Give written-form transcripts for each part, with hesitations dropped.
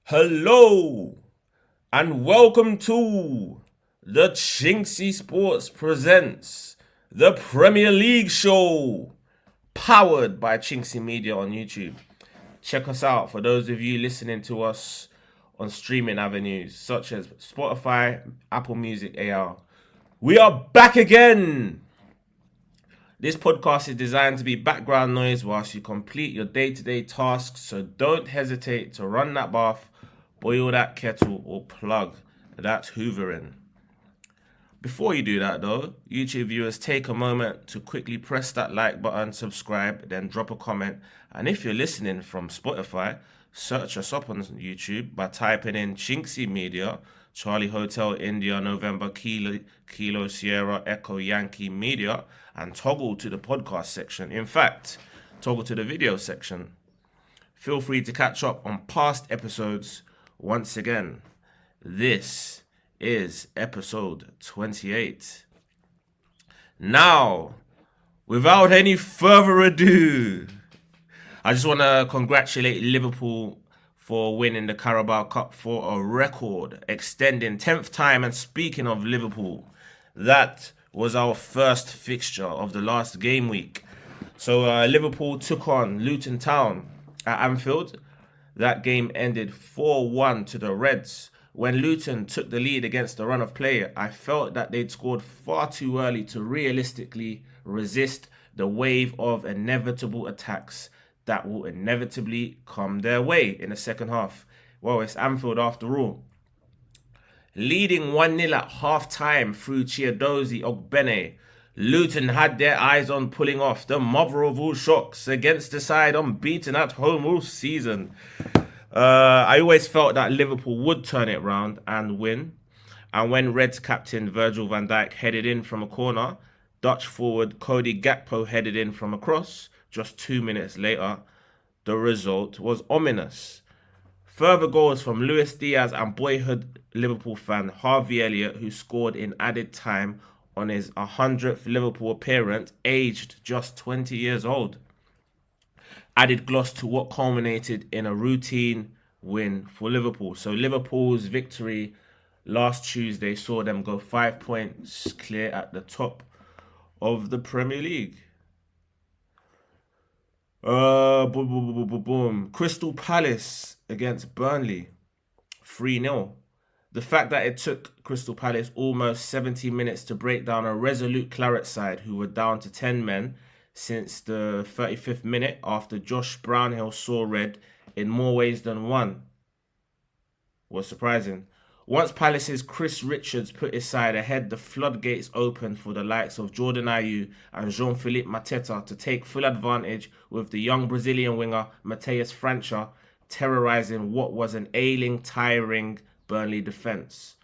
Hello and welcome to the Chinksey Sports Presents, the Premier League show, powered by chinkseyMEDIA on YouTube. Check us out for those of you listening to us on streaming avenues such as Spotify, Apple Music, AR. We are back again. This podcast is designed to be background noise whilst you complete your day-to-day tasks, so don't hesitate to run that bath, boil that kettle, or plug that hoovering. Before you do that though, YouTube viewers, take a moment to quickly press that like button, subscribe, then drop a comment. And if you're listening from Spotify, search us up on YouTube by typing in chinkseyMEDIA, Charlie Hotel India November Kilo Sierra Echo Yankee Media, and toggle to the podcast section. In fact, toggle to the video section. Feel free to catch up on past episodes. Once again, this is episode 28. Now, without any further ado, I just want to congratulate Liverpool for winning the Carabao Cup for a record, extending 10th time. And speaking of Liverpool, that was our first fixture of the last game week. So Liverpool took on Luton Town at Anfield. That game ended 4-1 to the Reds. When Luton took the lead against the run of play, I felt that they'd scored far too early to realistically resist the wave of inevitable attacks that will inevitably come their way in the second half. Well, it's Anfield after all. Leading 1-0 at half-time through Chiedozie Ogbene, Luton had their eyes on pulling off the mother of all shocks against the side unbeaten at home all season. I always felt that Liverpool would turn it round and win. And when Reds captain Virgil van Dijk headed in from a corner, Dutch forward Cody Gakpo headed in from a cross. Just 2 minutes later, the result was ominous. Further goals from Luis Diaz and boyhood Liverpool fan Harvey Elliott, who scored in added time on his 100th Liverpool appearance, aged just 20 years old, added gloss to what culminated in a routine win for Liverpool. So Liverpool's victory last Tuesday saw them go 5 points clear at the top of the Premier League. Crystal Palace against Burnley, 3-0. The fact that it took Crystal Palace almost 70 minutes to break down a resolute Claret side who were down to 10 men since the 35th minute after Josh Brownhill saw red in more ways than one was surprising. Once Palace's Chris Richards put his side ahead, the floodgates opened for the likes of Jordan Ayew and Jean-Philippe Mateta to take full advantage, with the young Brazilian winger Matheus França terrorising what was an ailing, tiring Burnley defence.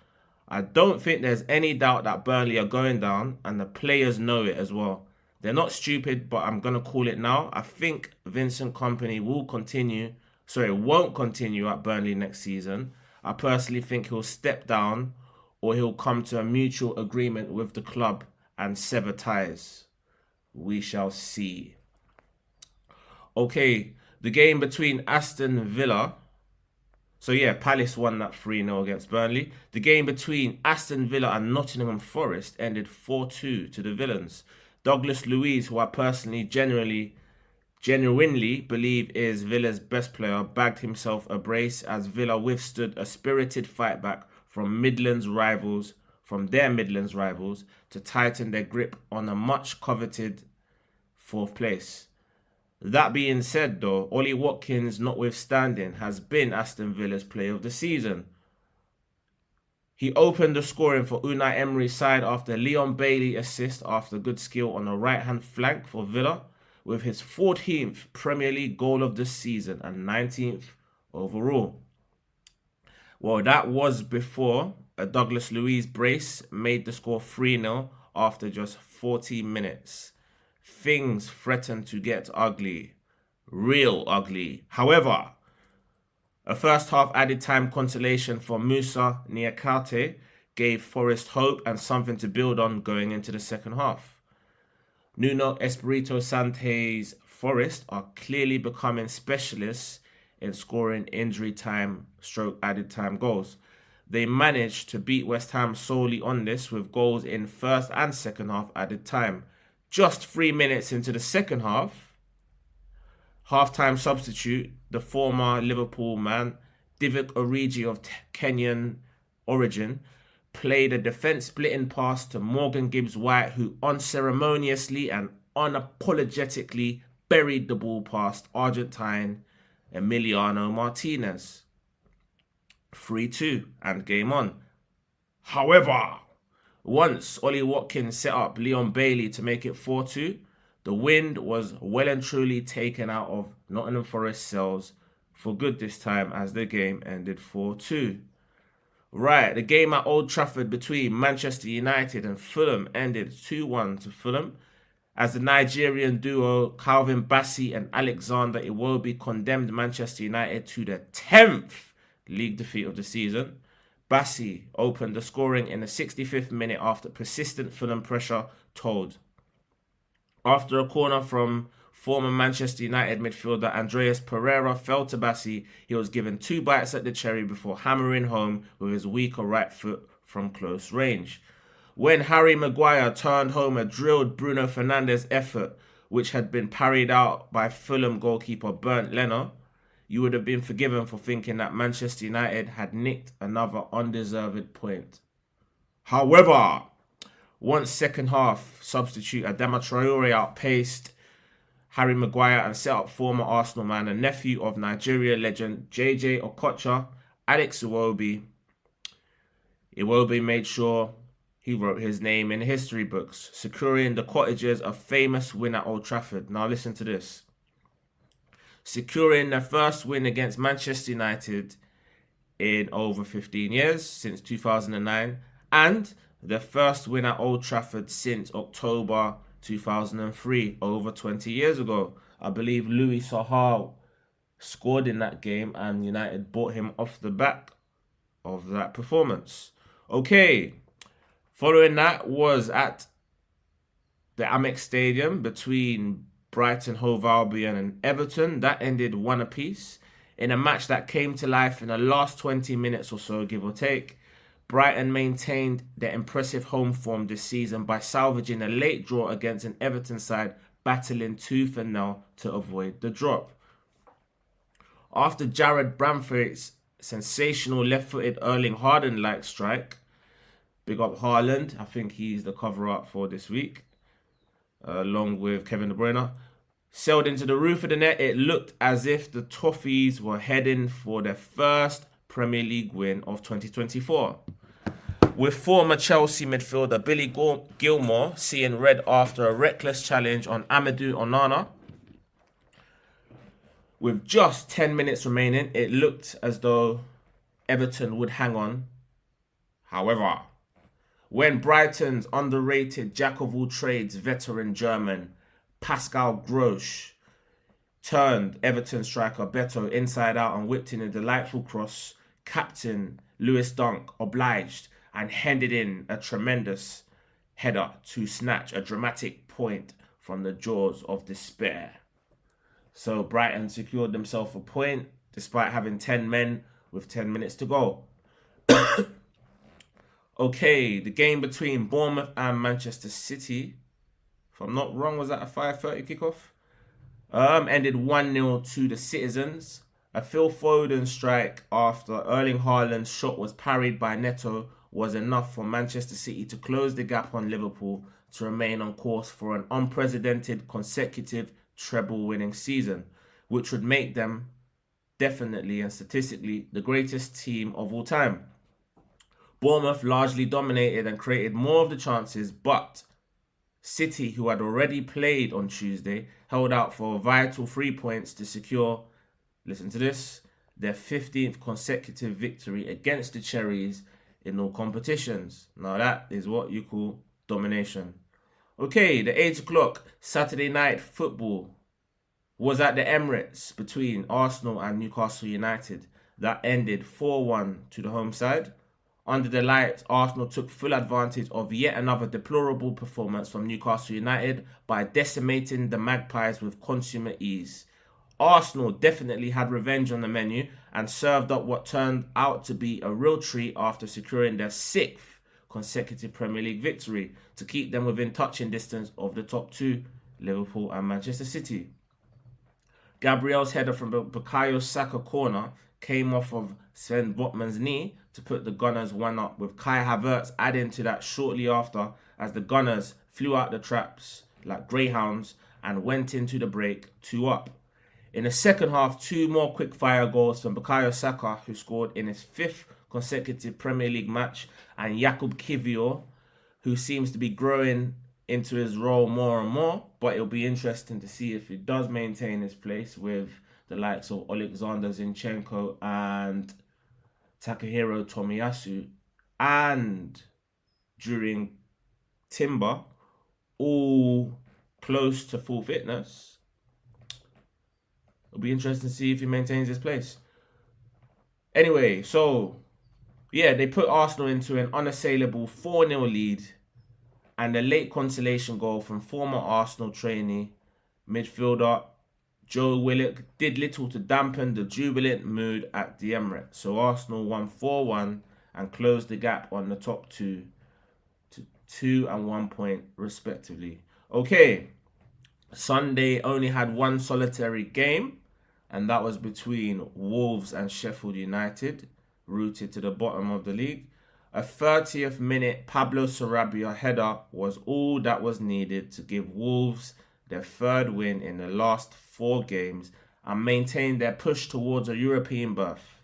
I don't think there's any doubt that Burnley are going down, and the players know it as well. They're not stupid, but I'm going to call it now. I think Vincent Kompany won't continue at Burnley next season. I personally think he'll step down, or he'll come to a mutual agreement with the club and sever ties. We shall see. Okay, the game between Aston Villa. So yeah, Palace won that 3-0 against Burnley. The game between Aston Villa and Nottingham Forest ended 4-2 to the Villains. Douglas Luiz, who I personally genuinely believe is Villa's best player, bagged himself a brace as Villa withstood a spirited fight back from their Midlands rivals to tighten their grip on a much coveted fourth place. That being said though, Ollie Watkins notwithstanding has been Aston Villa's player of the season. He opened the scoring for Unai Emery's side after Leon Bailey assist after good skill on the right hand flank for Villa, with his 14th Premier League goal of the season and 19th overall. Well, that was before a Douglas Luiz brace made the score 3-0 after just 40 minutes. Things threatened to get ugly. Real ugly. However, a first half added time consolation for Moussa Niakate gave Forest hope and something to build on going into the second half. Nuno Espirito Sante's Forest are clearly becoming specialists in scoring injury time stroke added time goals. They managed to beat West Ham solely on this, with goals in first and second half added time. Just 3 minutes into the second half, half-time substitute, the former Liverpool man, Divock Origi of Kenyan origin, played a defence-splitting pass to Morgan Gibbs-White, who unceremoniously and unapologetically buried the ball past Argentine Emiliano Martinez. 3-2 and game on. However, once Ollie Watkins set up Leon Bailey to make it 4-2, the wind was well and truly taken out of Nottingham Forest sails for good this time, as the game ended 4-2. Right, the game at Old Trafford between Manchester United and Fulham ended 2-1 to Fulham, as the Nigerian duo Calvin Bassey and Alexander Iwobi condemned Manchester United to the 10th league defeat of the season. Bassey opened the scoring in the 65th minute after persistent Fulham pressure told. After a corner from former Manchester United midfielder Andreas Pereira fell to Bassey, he was given 2 bites at the cherry before hammering home with his weaker right foot from close range. When Harry Maguire turned home a drilled Bruno Fernandes effort, which had been parried out by Fulham goalkeeper Bernd Leno, you would have been forgiven for thinking that Manchester United had nicked another undeserved point. However, once second half substitute Adama Traore outpaced Harry Maguire and set up former Arsenal man and nephew of Nigeria legend JJ Okocha, Alex Iwobi made sure he wrote his name in history books, securing the Cottagers a famous win at Old Trafford. Now listen to this. Securing their first win against Manchester United in over 15 years, since 2009, and their first win at Old Trafford since October 2003, over 20 years ago. I believe Louis Saha scored in that game and United bought him off the back of that performance. Okay, following that was at the Amex Stadium between Brighton, Hove Albion and Everton. That ended 1 apiece in a match that came to life in the last 20 minutes or so, give or take. Brighton maintained their impressive home form this season by salvaging a late draw against an Everton side battling tooth and nail to avoid the drop. After Jared Bamford's sensational left-footed Erling Haaland-like strike, big up Haaland, I think he's the cover-up for this week, along with Kevin De Bruyne, sailed into the roof of the net, it looked as if the Toffees were heading for their first Premier League win of 2024. With former Chelsea midfielder Billy Gilmore seeing red after a reckless challenge on Amadou Onana. With just 10 minutes remaining, it looked as though Everton would hang on. However, when Brighton's underrated jack-of-all-trades veteran German Pascal Grosch turned Everton striker Beto inside out and whipped in a delightful cross, captain Lewis Dunk obliged and handed in a tremendous header to snatch a dramatic point from the jaws of despair. So Brighton secured themselves a point despite having 10 men with 10 minutes to go. Okay, the game between Bournemouth and Manchester City, if I'm not wrong, was that a 5:30 kickoff? Ended 1-0 to the Citizens. A Phil Foden strike after Erling Haaland's shot was parried by Neto was enough for Manchester City to close the gap on Liverpool to remain on course for an unprecedented consecutive treble-winning season, which would make them definitely and statistically the greatest team of all time. Bournemouth largely dominated and created more of the chances, but City, who had already played on Tuesday, held out for a vital 3 points to secure, listen to this, their 15th consecutive victory against the Cherries in all competitions. Now that is what you call domination. Okay, the 8 o'clock Saturday night football was at the Emirates between Arsenal and Newcastle United. That ended 4-1 to the home side. Under the lights, Arsenal took full advantage of yet another deplorable performance from Newcastle United by decimating the Magpies with consummate ease. Arsenal definitely had revenge on the menu and served up what turned out to be a real treat after securing their 6th consecutive Premier League victory to keep them within touching distance of the top two, Liverpool and Manchester City. Gabriel's header from Bukayo Saka corner came off of Sven Botman's knee to put the Gunners 1-up, with Kai Havertz adding to that shortly after as the Gunners flew out the traps like greyhounds and went into the break 2-up. In the second half, 2 more quick-fire goals from Bukayo Saka, who scored in his 5th consecutive Premier League match, and Jakub Kiwior, who seems to be growing into his role more and more, but it'll be interesting to see if he does maintain his place with the likes of Alexander Zinchenko and Takahiro Tomiyasu and during Timber, all close to full fitness. It'll be interesting to see if he maintains his place. Anyway, so yeah, they put Arsenal into an unassailable 4-0 lead, and a late consolation goal from former Arsenal trainee midfielder Joe Willock did little to dampen the jubilant mood at the Emirates. So Arsenal won 4-1 and closed the gap on the top two to 2 and 1 point respectively. Okay, Sunday only had one solitary game, and that was between Wolves and Sheffield United, rooted to the bottom of the league. A 30th minute Pablo Sarabia header was all that was needed to give Wolves their 3rd win in the last 4 games and maintain their push towards a European berth.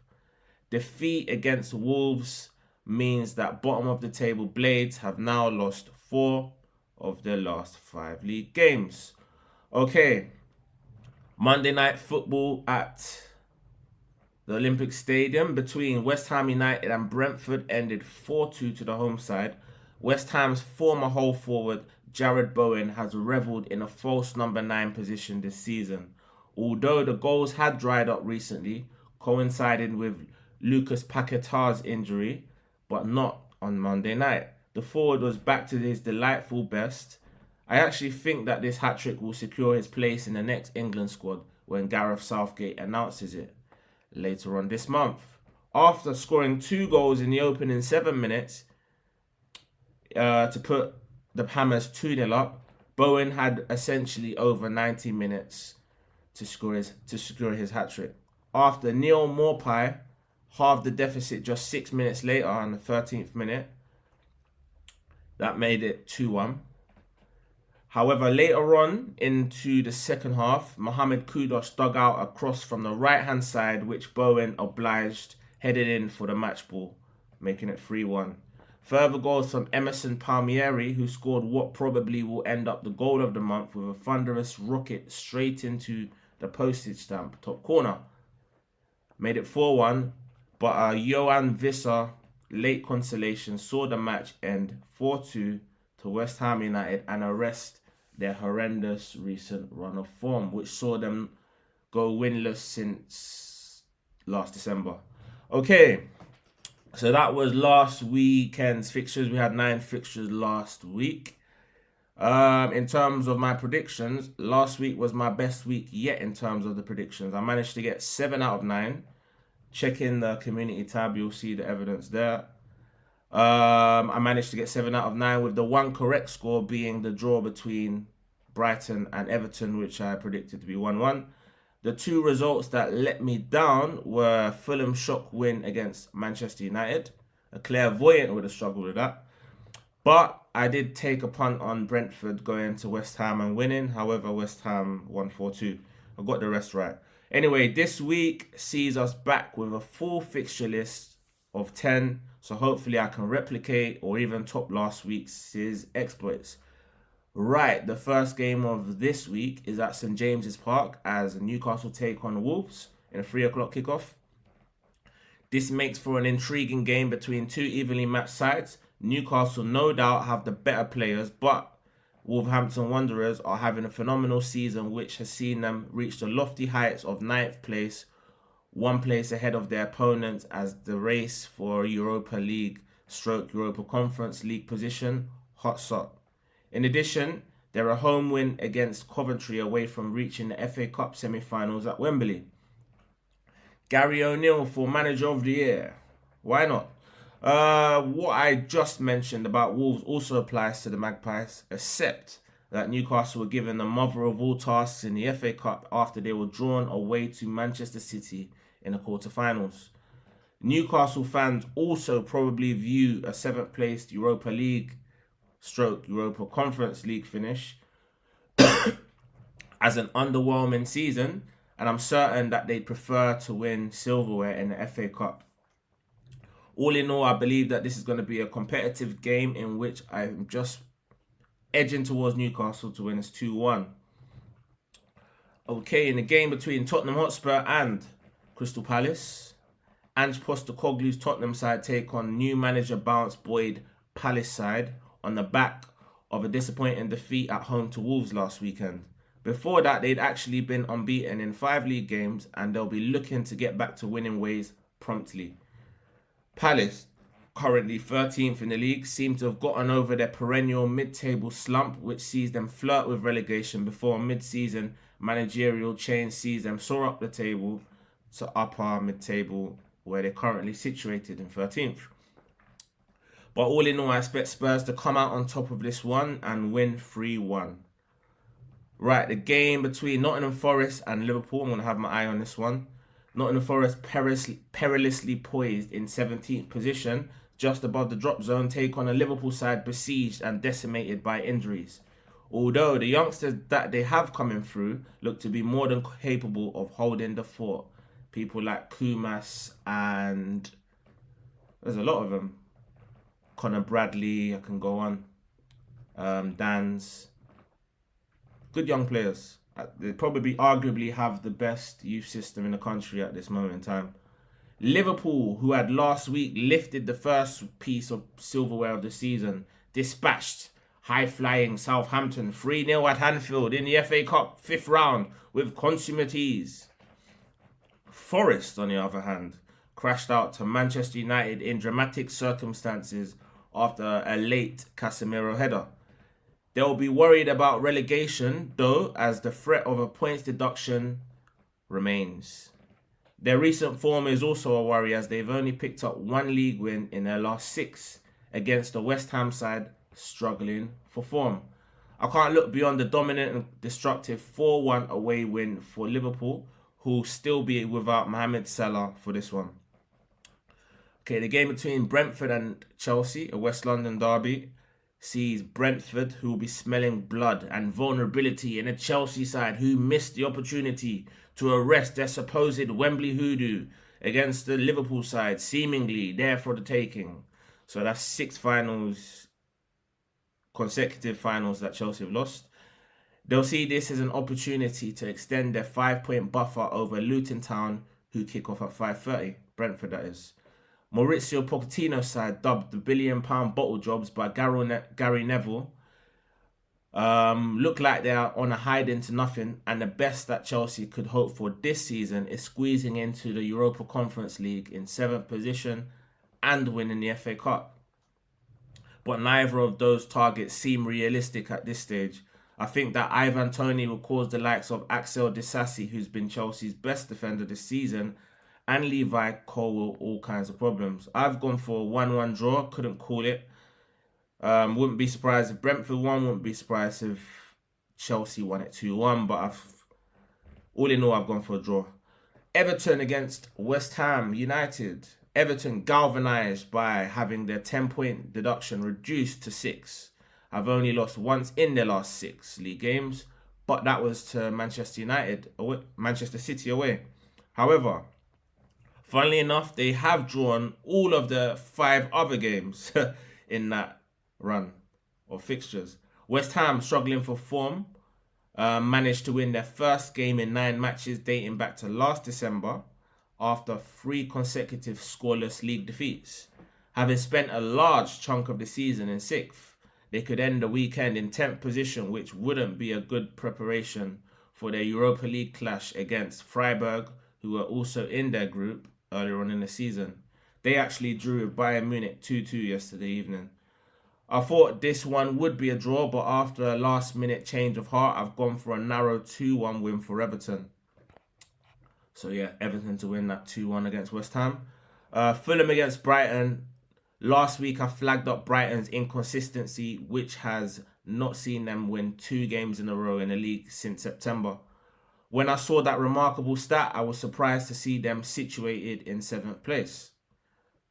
Defeat against Wolves means that bottom of the table Blades have now lost 4 of their last 5 league games. Okay, Monday night football at the Olympic Stadium between West Ham United and Brentford ended 4-2 to the home side. West Ham's former Hull forward Jared Bowen has revelled in a false number 9 position this season. Although the goals had dried up recently, coinciding with Lucas Paqueta's injury, but not on Monday night. The forward was back to his delightful best. I actually think that this hat-trick will secure his place in the next England squad when Gareth Southgate announces it later on this month. After scoring 2 goals in the opening 7 minutes to put the Hammers 2-0 up, Bowen had essentially over 90 minutes to secure his hat-trick. After Neil Maupay halved the deficit just 6 minutes later on the 13th minute, that made it 2-1. However, later on into the second half, Mohamed Kudus dug out a cross from the right-hand side, which Bowen obliged headed in for the match ball, making it 3-1. Further goals from Emerson Palmieri, who scored what probably will end up the goal of the month with a thunderous rocket straight into the postage stamp top corner, made it 4-1, but a Johan Visser late consolation saw the match end 4-2 to West Ham United and arrest their horrendous recent run of form, which saw them go winless since last December. Okay, so that was last weekend's fixtures. We had 9 fixtures last week. In terms of my predictions, last week was my best week yet in terms of the predictions. I managed to get 7 out of 9. Check in the community tab, you'll see the evidence there. I managed to get 7 out of 9 with the one correct score being the draw between Brighton and Everton, which I predicted to be 1-1. The 2 results that let me down were Fulham shock win against Manchester United. A clairvoyant would have struggled with that. But I did take a punt on Brentford going to West Ham and winning. However, West Ham won 4-2. I got the rest right. Anyway, this week sees us back with a full fixture list of 10. So hopefully I can replicate or even top last week's exploits. Right, the first game of this week is at St James's Park as Newcastle take on Wolves in a 3 o'clock kickoff. This makes for an intriguing game between 2 evenly matched sides. Newcastle no doubt have the better players, but Wolverhampton Wanderers are having a phenomenal season which has seen them reach the lofty heights of 9th place, 1 place ahead of their opponents as the race for Europa League / Europa Conference League position hot shot. In addition, They're a home win against Coventry away from reaching the FA Cup semi-finals at Wembley. Gary O'Neill for Manager of the Year. Why not? What I just mentioned about Wolves also applies to the Magpies, except that Newcastle were given the mother of all tasks in the FA Cup after they were drawn away to Manchester City in the quarter-finals. Newcastle fans also probably view a 7th placed Europa League / Europa Conference League finish as an underwhelming season, and I'm certain that they'd prefer to win silverware in the FA Cup. All in all, I believe that this is going to be a competitive game in which I'm just edging towards Newcastle to win. It's 2-1. Okay, in the game between Tottenham Hotspur and Crystal Palace, Ange Postecoglou's Tottenham side take on new manager Bounce Boyd Palace side on the back of a disappointing defeat at home to Wolves last weekend. Before that, they'd actually been unbeaten in 5 league games, and they'll be looking to get back to winning ways promptly. Palace, currently 13th in the league, seem to have gotten over their perennial mid-table slump, which sees them flirt with relegation before a mid-season managerial change sees them soar up the table to upper mid-table, where they're currently situated in 13th. But all in all, I expect Spurs to come out on top of this one and win 3-1. Right, the game between Nottingham Forest and Liverpool, I'm going to have my eye on this one. Nottingham Forest perilously poised in 17th position, just above the drop zone, take on a Liverpool side besieged and decimated by injuries. Although the youngsters that they have coming through look to be more than capable of holding the fort. People like Kumas and there's a lot of them. Connor Bradley, I can go on. Dans. Good young players. They probably arguably have the best youth system in the country at this moment in time. Liverpool, who had last week lifted the first piece of silverware of the season, dispatched high-flying Southampton 3-0 at Anfield in the FA Cup 5th round with consummate ease. Forest, on the other hand, crashed out to Manchester United in dramatic circumstances after a late Casemiro header. They'll be worried about relegation, though, as the threat of a points deduction remains. Their recent form is also a worry, as they've only picked up 1 league win in their last 6 against the West Ham side struggling for form. I can't look beyond the dominant and destructive 4-1 away win for Liverpool, who'll still be without Mohamed Salah for this one. Okay, the game between Brentford and Chelsea, a West London derby, sees Brentford, who will be smelling blood and vulnerability, in a Chelsea side who missed the opportunity to arrest their supposed Wembley hoodoo against the Liverpool side, seemingly there for the taking. So that's 6 consecutive finals that Chelsea have lost. They'll see this as an opportunity to extend their 5-point buffer over Luton Town, who kick off at 5:30. Brentford, that is. Maurizio Pochettino's side, dubbed the £1 billion bottle jobs by Gary Neville, look like they are on a hide into nothing, and the best that Chelsea could hope for this season is squeezing into the Europa Conference League in 7th position and winning the FA Cup. But neither of those targets seem realistic at this stage. I think that Ivan Toney will cause the likes of Axel Disasi, who's been Chelsea's best defender this season, and Levi Colwill all kinds of problems. I've gone for a 1-1 draw, couldn't call it. Wouldn't be surprised if Brentford won, wouldn't be surprised if Chelsea won it 2-1, but all in all, I've gone for a draw. Everton against West Ham United. Everton galvanised by having their 10-point deduction reduced to 6. Have only lost once in their last 6 league games, but that was to Manchester City away. However, funnily enough, they have drawn all of the 5 other games in that run of fixtures. West Ham, struggling for form, managed to win their first game in 9 matches dating back to last December after 3 consecutive scoreless league defeats. Having spent a large chunk of the season in 6th, they could end the weekend in 10th position, which wouldn't be a good preparation for their Europa League clash against Freiburg, who were also in their group earlier on in the season. They actually drew with Bayern Munich 2-2 yesterday evening. I thought this one would be a draw, but after a last-minute change of heart, I've gone for a narrow 2-1 win for Everton. So yeah, Everton to win that 2-1 against West Ham. Fulham against Brighton. Last week, I flagged up Brighton's inconsistency, which has not seen them win 2 games in a row in the league since September. When I saw that remarkable stat, I was surprised to see them situated in 7th place.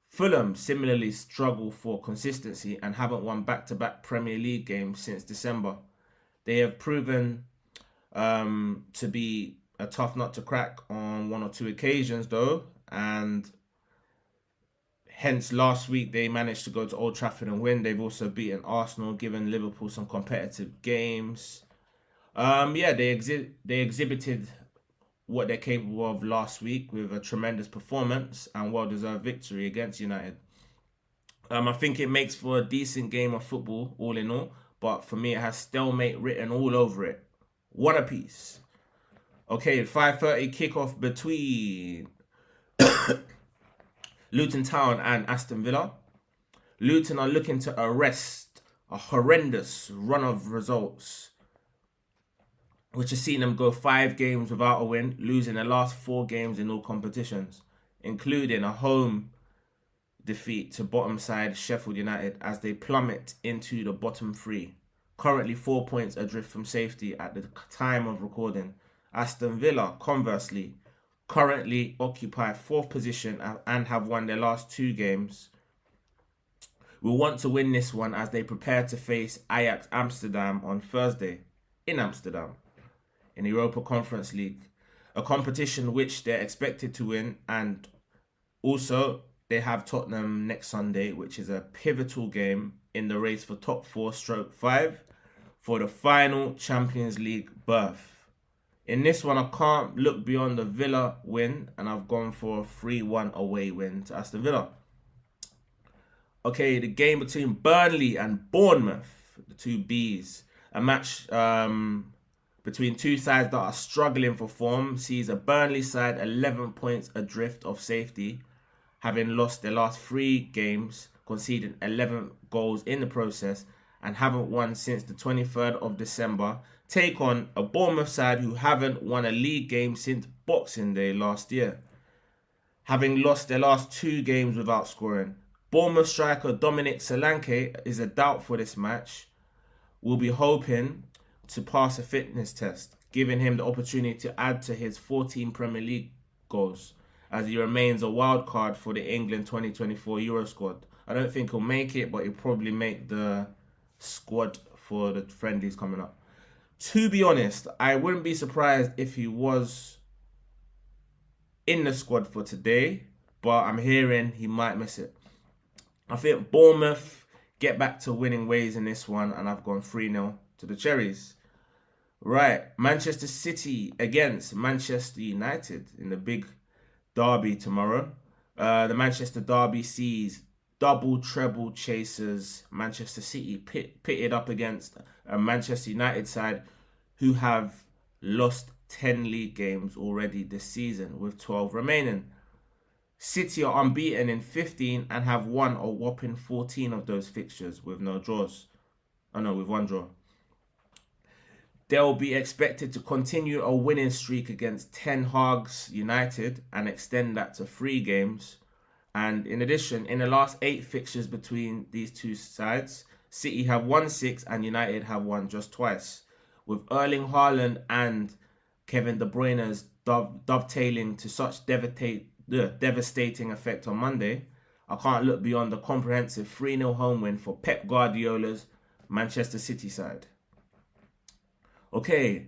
Fulham similarly struggle for consistency and haven't won back-to-back Premier League games since December. They have proven to be a tough nut to crack on 1 or 2 occasions though, and hence last week they managed to go to Old Trafford and win. They've also beaten Arsenal, given Liverpool some competitive games. They exhibited what they're capable of last week with a tremendous performance and well-deserved victory against United. I think it makes for a decent game of football all in all, but for me it has stalemate written all over it. 1 apiece. Okay, 5:30 kickoff between Luton Town and Aston Villa. Luton are looking to arrest a horrendous run of results, which has seen them go 5 games without a win, losing their last 4 games in all competitions, including a home defeat to bottom side Sheffield United as they plummet into the bottom 3. Currently 4 points adrift from safety at the time of recording. Aston Villa, conversely, currently occupy 4th position and have won their last 2 games. Will want to win this one as they prepare to face Ajax Amsterdam on Thursday in Amsterdam in the Europa Conference League, a competition which they're expected to win. And also they have Tottenham next Sunday, which is a pivotal game in the race for top 4/5 for the final Champions League berth. In this one, I can't look beyond the Villa win, and I've gone for a 3-1 away win to Aston Villa. Okay, the game between Burnley and Bournemouth, the 2 Bs, a match between 2 sides that are struggling for form, sees a Burnley side 11 points adrift of safety, having lost their last 3 games, conceding 11 goals in the process, and haven't won since the 23rd of December, take on a Bournemouth side who haven't won a league game since Boxing Day last year, having lost their last 2 games without scoring. Bournemouth striker Dominic Solanke is a doubt for this match. We'll be hoping to pass a fitness test, giving him the opportunity to add to his 14 Premier League goals, as he remains a wild card for the England 2024 Euro squad. I don't think he'll make it, but he'll probably make the squad for the friendlies coming up. To be honest, I wouldn't be surprised if he was in the squad for today, but I'm hearing he might miss it. I think Bournemouth get back to winning ways in this one, and I've gone 3-0 to the Cherries. Right, Manchester City against Manchester United in the big derby tomorrow. The Manchester derby sees double treble chasers Manchester City pitted up against a Manchester United side who have lost 10 league games already this season with 12 remaining. City are unbeaten in 15 and have won a whopping 14 of those fixtures with no draws. With 1 draw. They'll be expected to continue a winning streak against Ten Hag's United and extend that to 3 games. And in addition, in the last 8 fixtures between these 2 sides, City have won 6 and United have won just twice. With Erling Haaland and Kevin De Bruyne's dovetailing to such devastating effect on Monday, I can't look beyond the comprehensive 3-0 home win for Pep Guardiola's Manchester City side. Okay,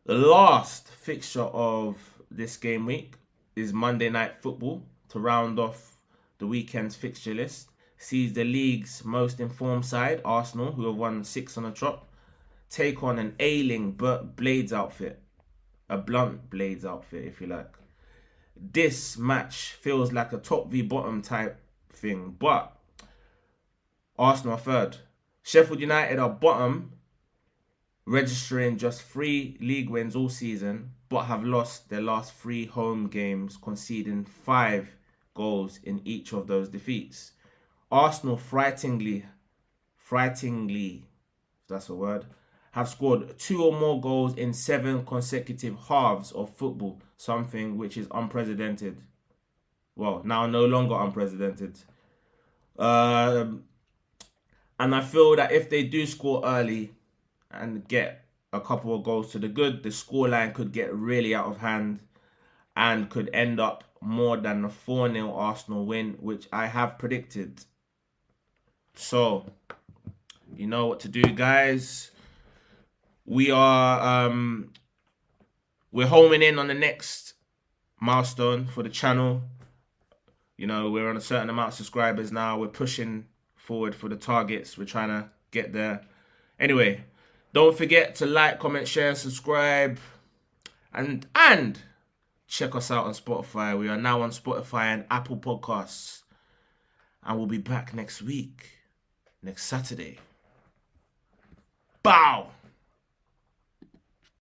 the last fixture of this game week is Monday Night Football to round off the weekend's fixture list. Sees the league's most informed side, Arsenal, who have won 6 on the trot, take on an ailing Blades outfit. A blunt Blades outfit, if you like. This match feels like a top v bottom type thing, but Arsenal are 3rd. Sheffield United are bottom, registering just 3 league wins all season, but have lost their last 3 home games, conceding 5 goals in each of those defeats. Arsenal frighteningly frighteningly, if that's a word, have scored 2 or more goals in 7 consecutive halves of football, something which is unprecedented. Well, now no longer unprecedented. And I feel that if they do score early and get a couple of goals to the good, the scoreline could get really out of hand and could end up more than a 4-0 Arsenal win, which I have predicted. So, you know what to do, guys. We're homing in on the next milestone for the channel. You know, we're on a certain amount of subscribers now. We're pushing forward for the targets. We're trying to get there. Anyway, don't forget to like, comment, share, subscribe, and check us out on Spotify. We are now on Spotify and Apple Podcasts. And we'll be back next week, next Saturday. Bow!